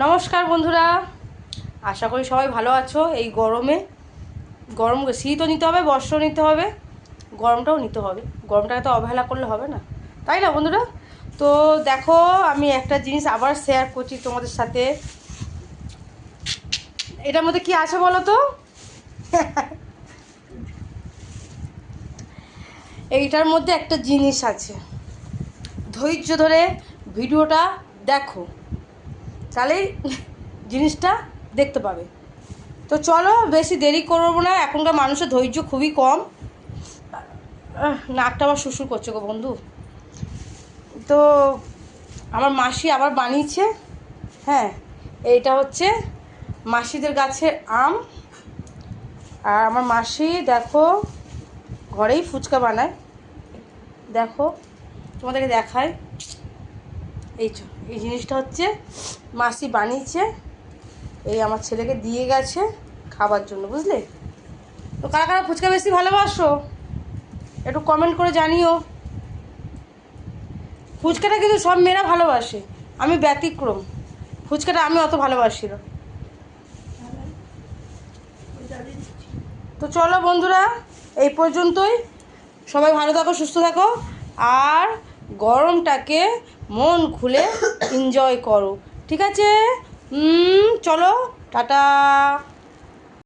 নমস্কার বন্ধুরা, আশা করি সবাই ভালো আছো। এই গরমে শীতও নিতে হবে, বর্ষাও নিতে হবে, গরমটাও নিতে হবে। গরমটাকে তো অবহেলা করলে হবে না, তাই না বন্ধুরা? তো দেখো, আমি একটা জিনিস আবার শেয়ার করছি তোমাদের সাথে। এটার মধ্যে কি আছে বলো তো? এইটার মধ্যে একটা জিনিস আছে, ধৈর্য ধরে ভিডিওটা দেখো, তাহলেই জিনিসটা দেখতে পাবে। তো চলো, বেশি দেরি করবো না, এখনকার মানুষের ধৈর্য খুবই কম। নাকটা আবার শুশুর করছে গো বন্ধু। তো আমার মাসি আবার বানিয়েছে। হ্যাঁ, এইটা হচ্ছে মাসিদের গাছের আম। আর আমার মাসি দেখো ঘরেই ফুচকা বানায়। দেখো তোমাদেরকে দেখায়, এই জিনিসটা হচ্ছে মাসি বানিয়েছে, এই আমার ছেলেকে দিয়ে গেছে খাবার জন্য, বুঝলে? তো কারা কারা ফুচকা বেশি ভালোবাসো একটু কমেন্ট করে জানিও। ফুচকাটা কিন্তু সব মেয়েরা ভালোবাসে, আমি ব্যতিক্রম। ফুচকাটা আমি অত ভালোবাসি না। তো চলো বন্ধুরা, এই পর্যন্তই। সবাই ভালো থাকো, সুস্থ থাকো, আর গরমটাকে মন খুলে এনজয় করো, ঠিক আছে? চলো, টাটা।